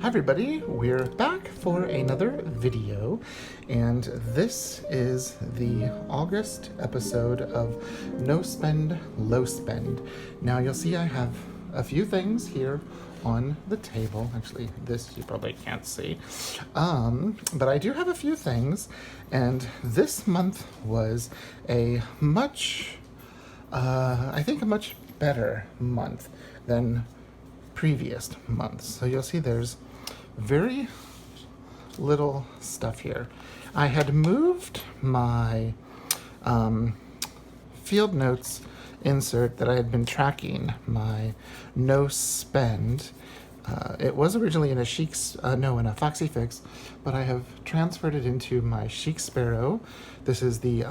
Hi everybody, we're back for another video, and this is the August episode of No Spend, Low Spend. Now you'll see I have a few things here on the table. Actually, this you probably can't see, but I do have a few things, and this month was a much, I think a much better month than previous months. So you'll see there's very little stuff here. I had moved my field notes insert that I had been tracking, my no spend. It was originally in a in a Foxy Fix, but I have transferred it into my Chic Sparrow. This is the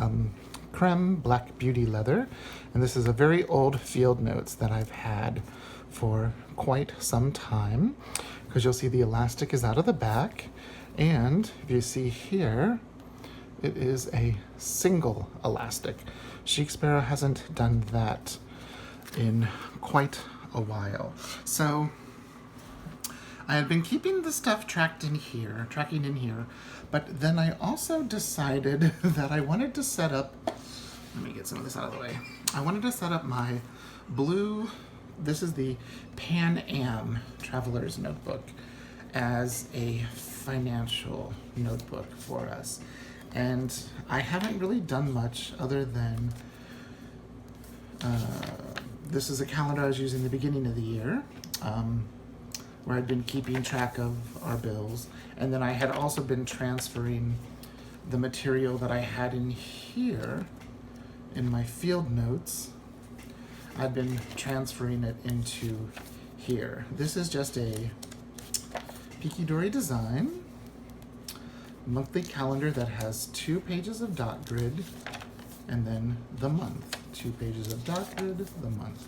creme black beauty leather, and this is a very old field notes that I've had for quite some time, because you'll see the elastic is out of the back, and if you see here, it is a single elastic. Chic Sparrow hasn't done that in quite a while. So I had been keeping the stuff tracking in here, but then I also decided that I wanted to set up, let me get some of this out of the way. I wanted to set up my blue, this is the Pan Am Traveler's Notebook, as a financial notebook for us. And I haven't really done much other than, this is a calendar I was using the beginning of the year, where I'd been keeping track of our bills. And then I had also been transferring the material that I had in here in my field notes. I've been transferring it into here. This is just a Peke Dori Design monthly calendar that has 2 pages of dot grid and then the month. 2 pages of dot grid, the month.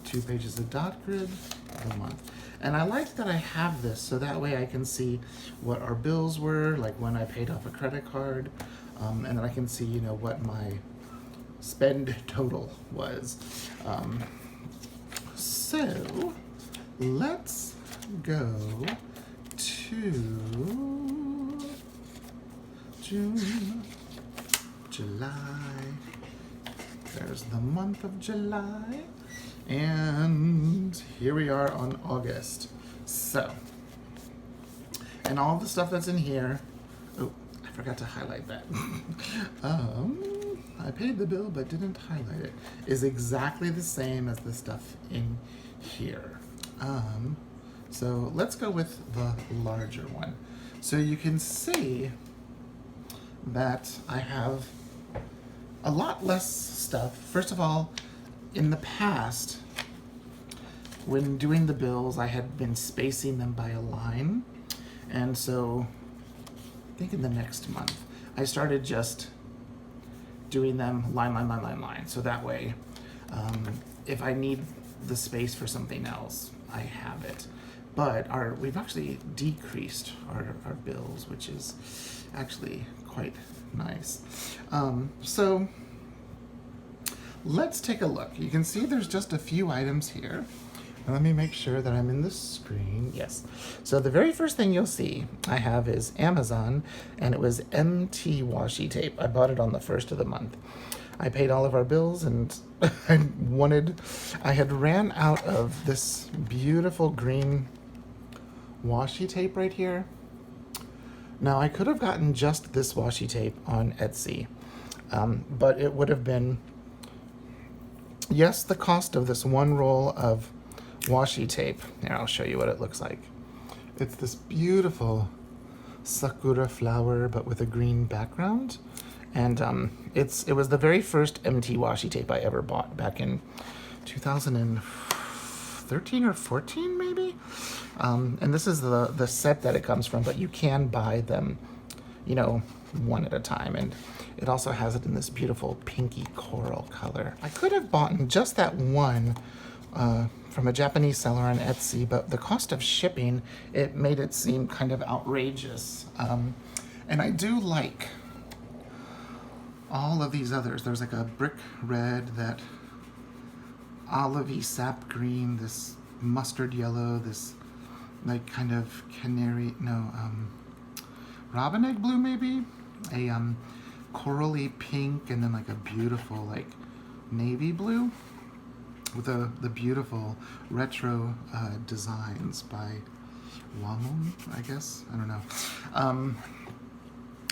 2 pages of dot grid, the month. And I like that I have this so that way I can see what our bills were, like when I paid off a credit card, and then I can see, you know, what my spend total was. So let's go to June, July. There's the month of July, and here we are on August. So, and all the stuff that's in here, oh, I forgot to highlight that. I paid the bill but didn't highlight it, is exactly the same as the stuff in here. So let's go with the larger one. So you can see that I have a lot less stuff. First of all, in the past, when doing the bills, I had been spacing them by a line. And so I think in the next month, I started just doing them line. So that way, if I need the space for something else, I have it. But we've actually decreased our bills, which is actually quite nice. So let's take a look. You can see there's just a few items here. And let me make sure that I'm in the screen. Yes. So the very first thing you'll see I have is Amazon, and it was MT washi tape. I bought it on the 1st of the month. I paid all of our bills, and I had ran out of this beautiful green washi tape right here. Now I could have gotten just this washi tape on Etsy, but it would have been, yes, the cost of this one roll of washi tape. Here, I'll show you what it looks like. It's this beautiful sakura flower, but with a green background. And it was the very first MT washi tape I ever bought back in 2013 or 14, maybe. And this is the set that it comes from, but you can buy them, you know, one at a time. And It also has it in this beautiful pinky coral color. I could have bought just that one from a Japanese seller on Etsy, but the cost of shipping, it made it seem kind of outrageous. And I do like all of these others. There's like a brick red, that olivey sap green, this mustard yellow, this like kind of canary, no, robin egg blue maybe, a corally pink, and then like a beautiful like navy blue with the beautiful retro designs by Wamon, I guess. I don't know.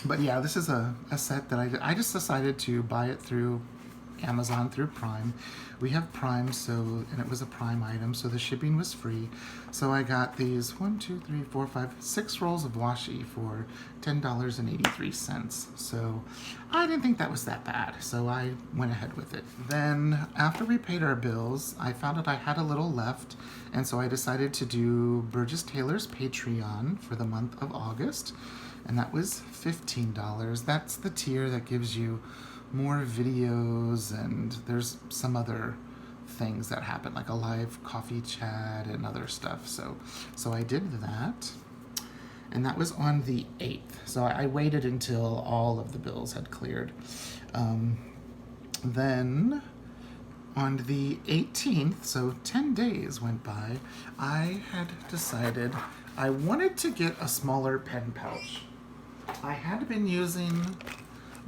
But yeah, this is a set that I just decided to buy it through Amazon, through Prime. We have Prime, and it was a Prime item, so the shipping was free. So I got these 6 rolls of washi for $10.83. So I didn't think that was that bad, so I went ahead with it. Then after we paid our bills, I found out I had a little left, and so I decided to do Burgess Taylor's Patreon for the month of August, and that was $15. That's the tier that gives you more videos, and there's some other things that happen, like a live coffee chat and other stuff. So I did that, and that was on the 8th. So I waited until all of the bills had cleared. Then on the 18th, so 10 days went by, I had decided I wanted to get a smaller pen pouch. I had been using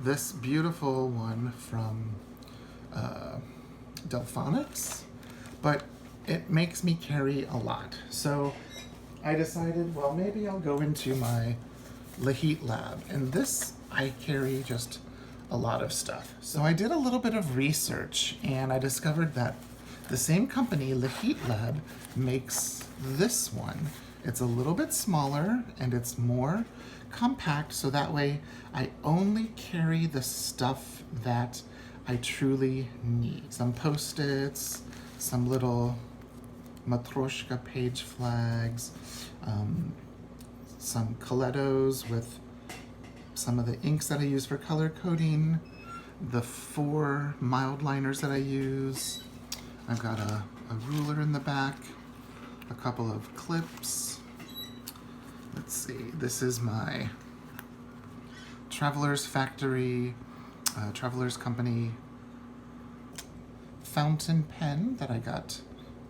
this beautiful one from Delphonics, but it makes me carry a lot. So I decided, well, maybe I'll go into my Lahit Lab, and this I carry just a lot of stuff. So I did a little bit of research, and I discovered that the same company, Lahit Lab, makes this one. It's a little bit smaller and it's more compact, so that way I only carry the stuff that I truly need. Some Post-its, some little Matryoshka page flags, some Colettos with some of the inks that I use for color coding, the 4 mild liners that I use. I've got a ruler in the back, a couple of clips. Let's see, this is my Traveler's Factory, Traveler's Company fountain pen that I got,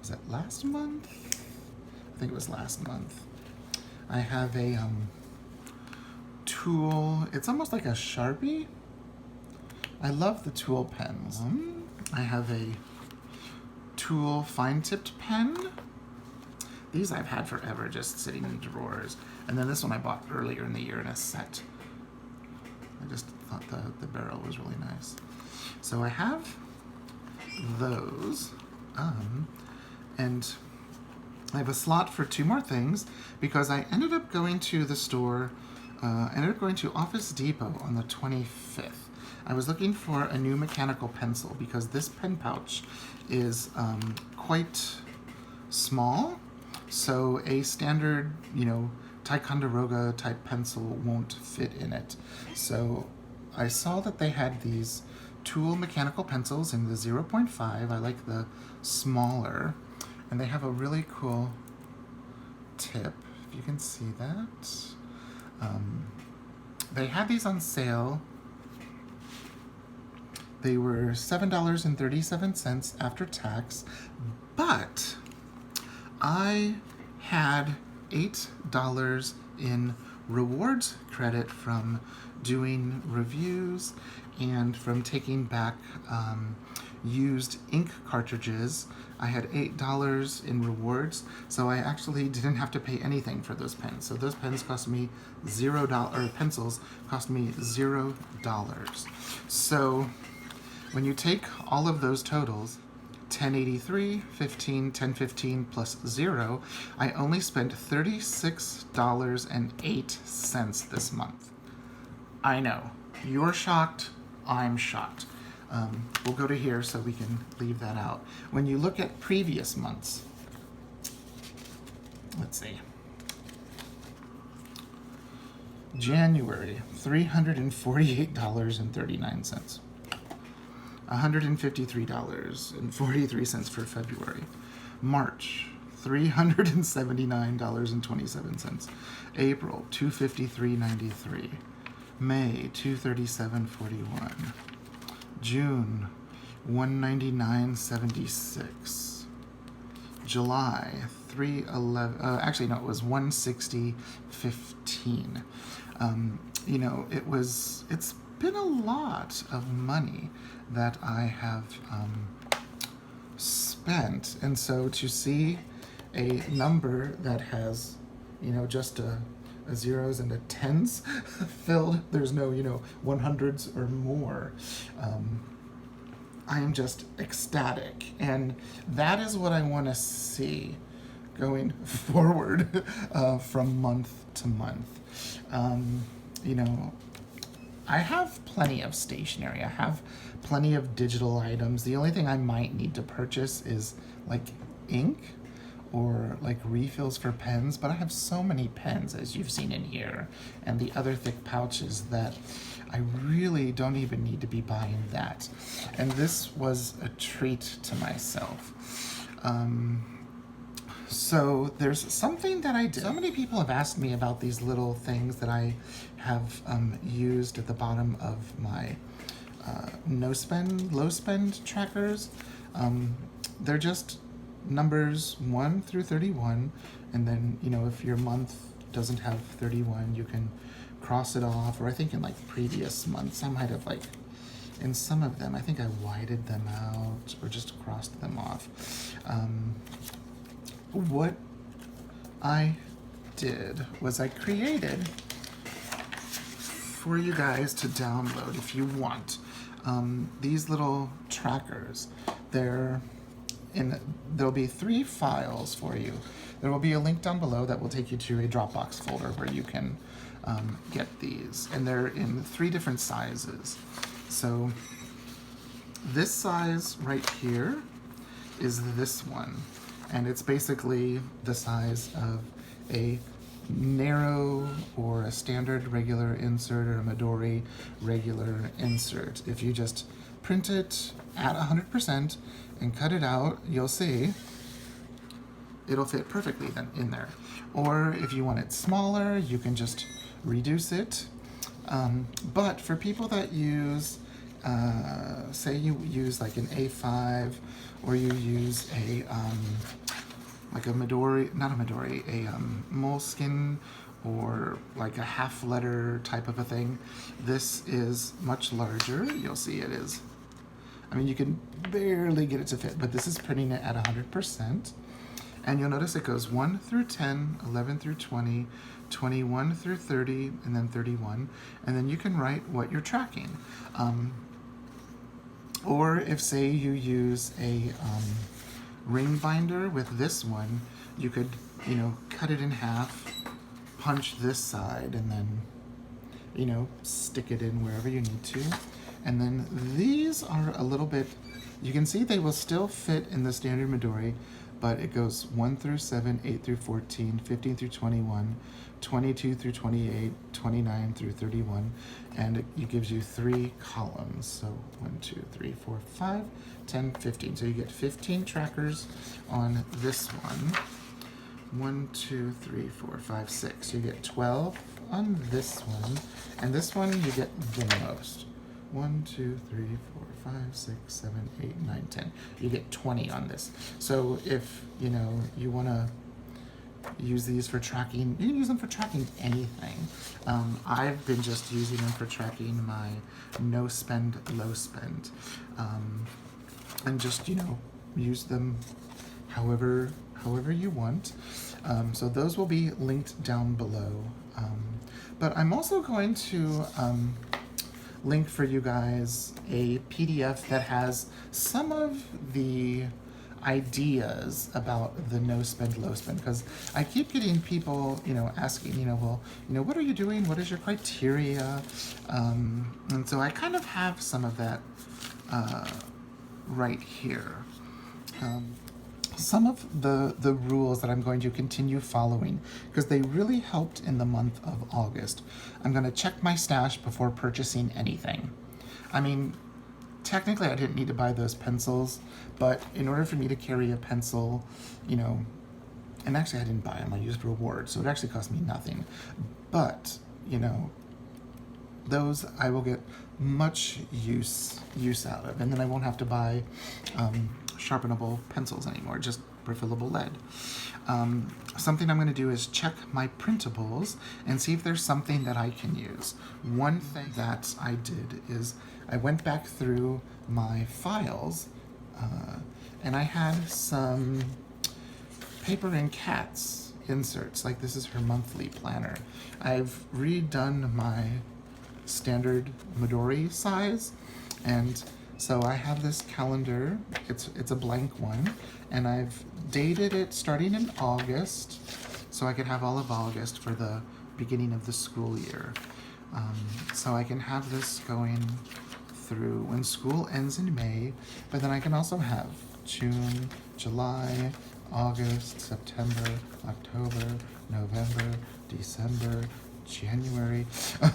was it last month? I think it was last month. I have a tool, it's almost like a Sharpie. I love the tool pens. I have a tool fine-tipped pen. These I've had forever, just sitting in drawers. And then this one I bought earlier in the year in a set. I just thought the barrel was really nice. So I have those. And I have a slot for 2 more things because I ended up going to the store, ended up going to Office Depot on the 25th. I was looking for a new mechanical pencil because this pen pouch is quite small. So a standard, Ticonderoga type pencil won't fit in it. So I saw that they had these tool mechanical pencils in the 0.5. I like the smaller, and they have a really cool tip, if you can see that. They had these on sale. They were $7.37 after tax, but I had $8 in rewards credit from doing reviews and from taking back used ink cartridges. I had $8 in rewards, so I actually didn't have to pay anything for those pens. So those pens cost me $0, or pencils cost me $0. So when you take all of those totals, 1083, 15, 1015 plus 0, I only spent $36.08 this month. I know. You're shocked. I'm shocked. We'll go to here so we can leave that out. When you look at previous months, let's see. January, $348.39. $153.43 for February. March, $379.27. April, $253.93. May, $237.41. June, $199.76. July, 311. Actually, no, it was 160.15. It's been a lot of money that I have spent, and so to see a number that has, just a zeros and a tens filled, there's no, 100s or more. I am just ecstatic, and that is what I want to see going forward from month to month. I have plenty of stationery. I have plenty of digital items. The only thing I might need to purchase is like ink or like refills for pens, but I have so many pens, as you've seen in here, and the other thick pouches, that I really don't even need to be buying that. And this was a treat to myself. So there's something that I did. So many people have asked me about these little things that I have used at the bottom of my no spend, low spend trackers. They're just numbers 1 through 31, and then if your month doesn't have 31, you can cross it off. Or I think in like previous months, I might have in some of them, I think I whited them out or just crossed them off. What I did was I created for you guys to download if you want these little trackers. There'll be 3 files for you. There will be a link down below that will take you to a Dropbox folder where you can get these, and they're in 3 different sizes. So this size right here is this one, and it's basically the size of a narrow or a standard regular insert or a Midori regular insert. If you just print it at 100% and cut it out, you'll see it'll fit perfectly then in there. Or if you want it smaller, you can just reduce it. But for people that use, say you use like an A5, or you use a like a Midori, not a Midori, a moleskin, or like a half letter type of a thing. This is much larger. You'll see it is. I mean, you can barely get it to fit, but this is printing it at 100%. And you'll notice it goes 1 through 10, 11 through 20, 21 through 30, and then 31. And then you can write what you're tracking. Or if, say, you use a ring binder with this one, you could, cut it in half, punch this side, and then, stick it in wherever you need to. And then these are a little bit, you can see they will still fit in the standard Midori, but it goes 1 through 7, 8 through 14, 15 through 21, 22 through 28, 29 through 31, and it gives you 3 columns. So 1, 2, 3, 4, 5, 10, 15. So you get 15 trackers on this one. 1, 2, 3, 4, 5, 6. You get 12 on this one, and this one you get the most. 1, 2, 3, 4, 5, 6, 7, 8, 9, 10. You get 20 on this. So if you want to use these for tracking, you can use them for tracking anything. I've been just using them for tracking my no spend, low spend, and just use them however you want. So those will be linked down below. But I'm also going to link for you guys a PDF that has some of the ideas about the no spend, low spend, because I keep getting people, asking, well, what are you doing? What is your criteria? And so I kind of have some of that right here. some of the rules that I'm going to continue following because they really helped in the month of August. I'm going to check my stash before purchasing anything. I mean, technically I didn't need to buy those pencils, but in order for me to carry a pencil, you know, and actually I didn't buy them, I used rewards, so it actually cost me nothing. But, you know, those I will get much use out of, and then I won't have to buy sharpenable pencils anymore, just refillable lead. Something I'm going to do is check my printables and see if there's something that I can use. One thing that I did is I went back through my files and I had some paper and cats inserts, like this is her monthly planner. I've redone my standard Midori size, and so I have this calendar. It's a blank one, and I've dated it starting in August, so I could have all of August for the beginning of the school year. So I can have this going through when school ends in May, but then I can also have June, July, August, September, October, November, December, January.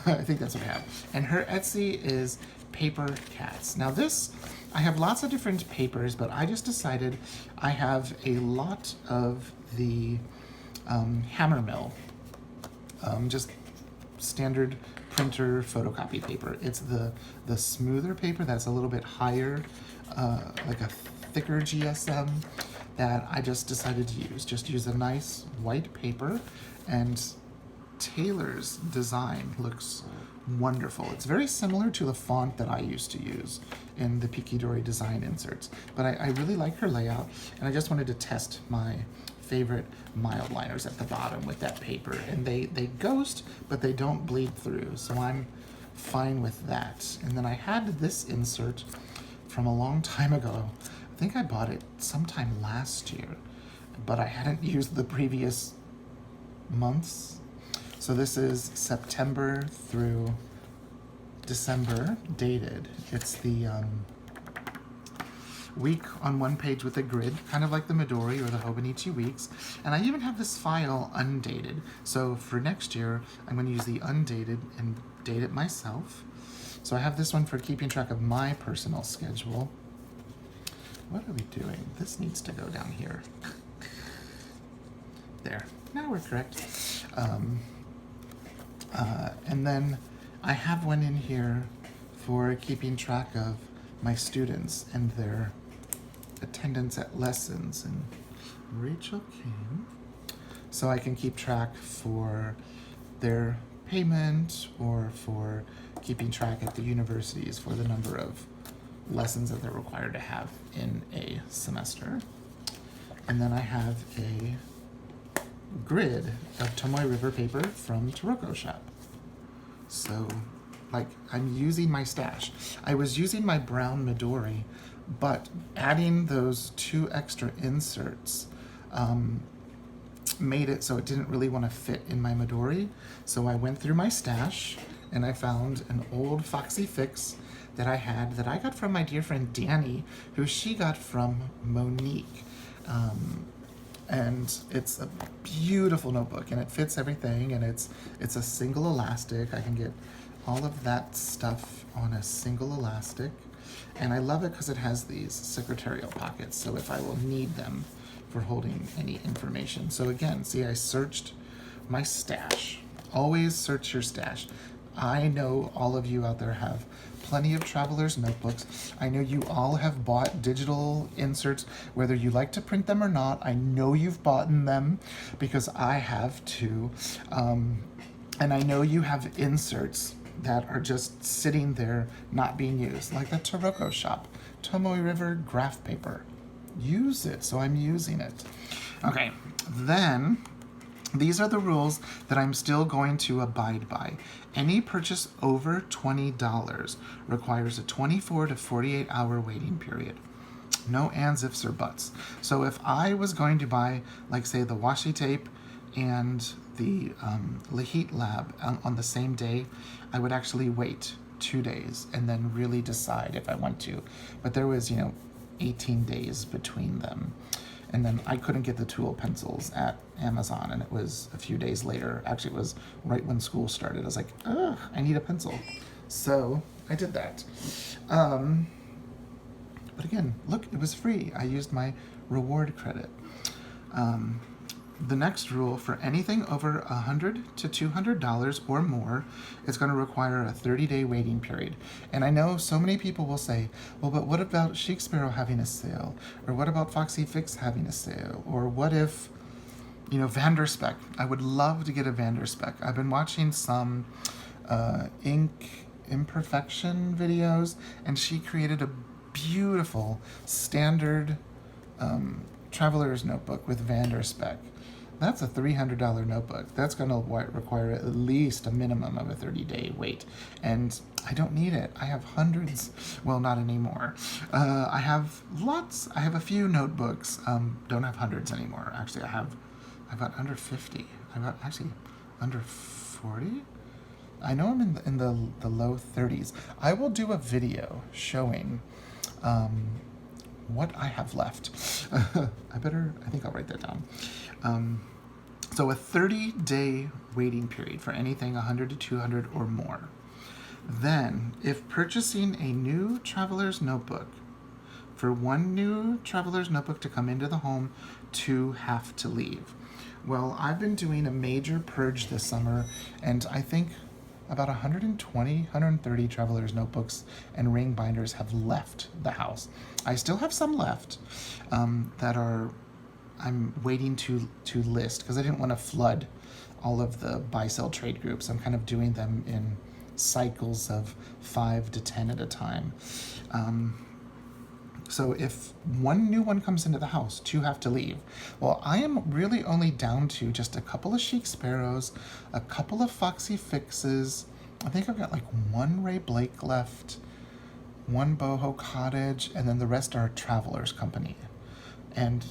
I think that's what I have. And her Etsy is paper cats. Now this, I have lots of different papers, but I just decided I have a lot of the Hammermill, just standard printer photocopy paper. It's the smoother paper that's a little bit higher, like a thicker GSM, that I just decided to use. Just use a nice white paper, and Taylor's design looks wonderful. It's very similar to the font that I used to use in the Peke Dori Design inserts, but I really like her layout, and I just wanted to test my favorite mild liners at the bottom with that paper, and they ghost, but they don't bleed through, so I'm fine with that. And then I had this insert from a long time ago. I think I bought it sometime last year, but I hadn't used the previous months. So this is September through December dated. It's the week on one page with a grid, kind of like the Midori or the Hobonichi weeks. And I even have this file undated. So for next year, I'm going to use the undated and date it myself. So I have this one for keeping track of my personal schedule. What are we doing? This needs to go down here. There. Now we're correct. And then I have one in here for keeping track of my students and their attendance at lessons. And Rachel came, so I can keep track for their payment or for keeping track at the universities for the number of lessons that they're required to have in a semester. And then I have a grid of Tomoe River paper from Taroko Shop. So, like, I'm using my stash. I was using my brown Midori, but adding those 2 extra inserts made it so it didn't really want to fit in my Midori. So I went through my stash and I found an old Foxy Fix that I had that I got from my dear friend Danny, who she got from Monique. And it's a beautiful notebook, and it fits everything, and it's a single elastic. I can get all of that stuff on a single elastic, and I love it because it has these secretarial pockets, so if I will need them for holding any information. So again, see, I searched my stash. Always search your stash. I know all of you out there have plenty of traveler's notebooks. I know you all have bought digital inserts, whether you like to print them or not. I know you've bought them because I have too. And I know you have inserts that are just sitting there not being used, like the Taroko Shop Tomoe River graph paper. Use it, so I'm using it. Okay, then these are the rules that I'm still going to abide by. Any purchase over $20 requires a 24 to 48 hour waiting period. No ands, ifs, or buts. So if I was going to buy, like, say, the washi tape and the Lahit Lab on the same day, I would actually wait 2 days and then really decide if I want to. But there was, 18 days between them. And then I couldn't get the Tool pencils at Amazon, and it was a few days later. Actually, it was right when school started. I was like, ugh, I need a pencil. So I did that. But again, look, it was free. I used my reward credit. The next rule, for anything over $100 to $200 or more, it's going to require a 30-day waiting period. And I know so many people will say, well, but what about Chic Sparrow having a sale? Or what about Foxy Fix having a sale? Or what if, Vanderspec? I would love to get a Vanderspec. I've been watching some ink imperfection videos, and she created a beautiful standard traveler's notebook with Vanderspec. That's a $300 notebook. That's going to require at least a minimum of a 30-day wait. And I don't need it. I have hundreds. Well, not anymore. I have lots. I have a few notebooks. Don't have hundreds anymore. Actually, I've got under 50. I've got actually under 40. I know I'm in the low 30s. I will do a video showing what I have left. I think I'll write that down. So a 30-day waiting period for anything 100 to 200 or more. Then, if purchasing a new traveler's notebook, for one new traveler's notebook to come into the home, 2 have to leave. Well, I've been doing a major purge this summer, and I think about 130 traveler's notebooks and ring binders have left the house. I still have some left that I'm waiting to list because I didn't want to flood all of the buy-sell trade groups. I'm kind of doing them in cycles of 5 to 10 at a time. So if one new one comes into the house, 2 have to leave. Well, I am really only down to just a couple of Chic Sparrows, a couple of Foxy Fixes. I think I've got like 1 Ray Blake left, 1 Boho Cottage, and then the rest are Traveler's Company. And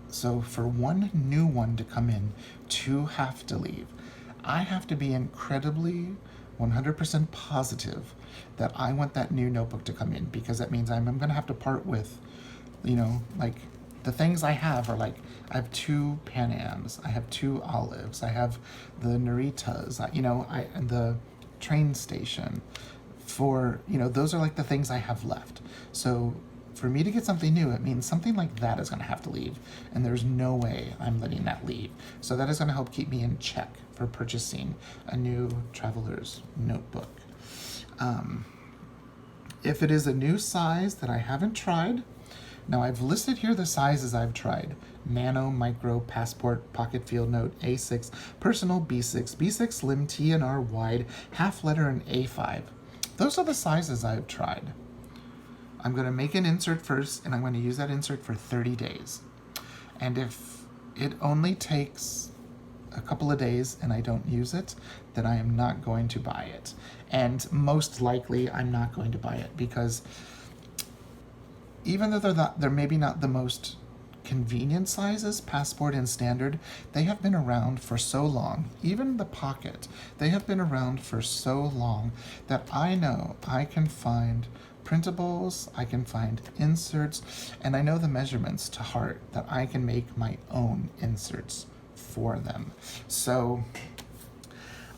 so for one new one to come in, 2 have to leave. I have to be incredibly 100% positive that I want that new notebook to come in, because that means I'm going to have to part with, like the things I have are like, I have 2 Pan Ams, I have 2 Olives, I have the Naritas, and the train station. For, those are like the things I have left. So for me to get something new, it means something like that is going to have to leave, and there's no way I'm letting that leave. So that is going to help keep me in check for purchasing a new traveler's notebook. If it is a new size that I haven't tried, now I've listed here the sizes I've tried: Nano, Micro, Passport, Pocket Field Note, A6, Personal, B6, B6 Slim, T&R Wide, Half Letter, and A5. Those are the sizes I've tried. I'm going to make an insert first, and I'm going to use that insert for 30 days. And if it only takes a couple of days and I don't use it, then I am not going to buy it. And most likely I'm not going to buy it, because even though they're maybe not the most convenient sizes, Passport and Standard, they have been around for so long. Even the Pocket, they have been around for so long that I know I can find printables, I can find inserts, and I know the measurements to heart that I can make my own inserts for them. So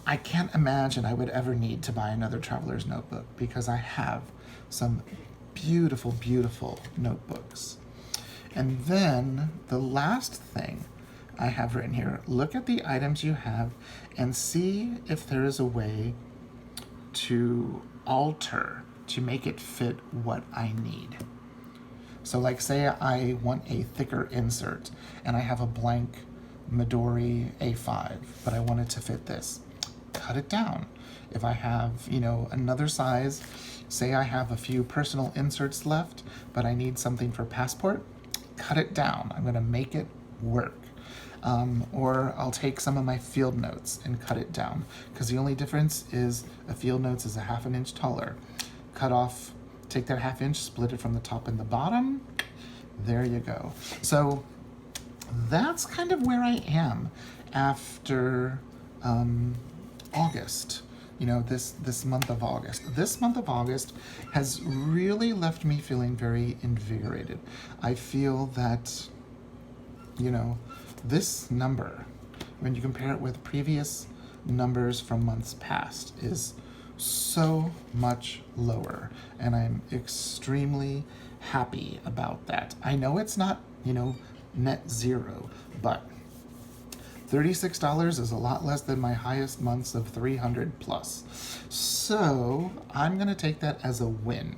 I can't imagine I would ever need to buy another traveler's notebook, because I have some beautiful, beautiful notebooks. And then the last thing I have written here, look at the items you have and see if there is a way to alter to make it fit what I need. So like, say I want a thicker insert and I have a blank Midori A5, but I want it to fit this. Cut it down. If I have, another size, say I have a few personal inserts left, but I need something for Passport, cut it down. I'm gonna make it work. Or I'll take some of my field notes and cut it down, because the only difference is a field notes is a 1/2 inch taller. Cut off, take that 1/2 inch, split it from the top and the bottom. There you go. So that's kind of where I am after August. This month of August. This month of August has really left me feeling very invigorated. I feel that you know, this number, when you compare it with previous numbers from months past, is so much lower, and I'm extremely happy about that. I know it's not, you know, net zero, but $36 is a lot less than my highest months of 300 plus. So I'm gonna take that as a win.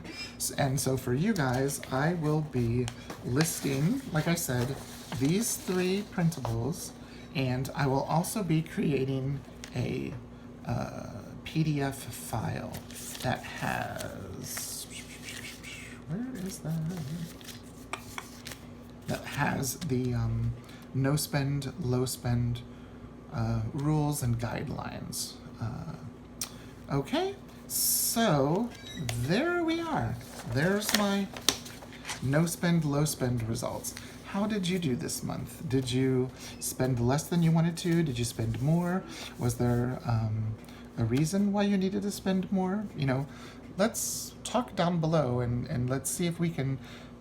And so for you guys, I will be listing, like I said, these 3 printables, and I will also be creating a PDF file that has, where is that? That has the no spend, low spend rules and guidelines. Okay, so there we are. There's my no spend, low spend results. How did you do this month? Did you spend less than you wanted to? Did you spend more? Was there a reason why you needed to spend more? You know, let's talk down below and let's see if we can,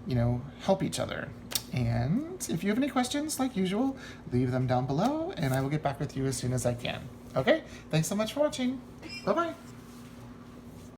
you know, help each other. And if you have any questions, like usual, leave them down below and I will get back with you as soon as I can. Okay? Thanks so much for watching. Bye-bye.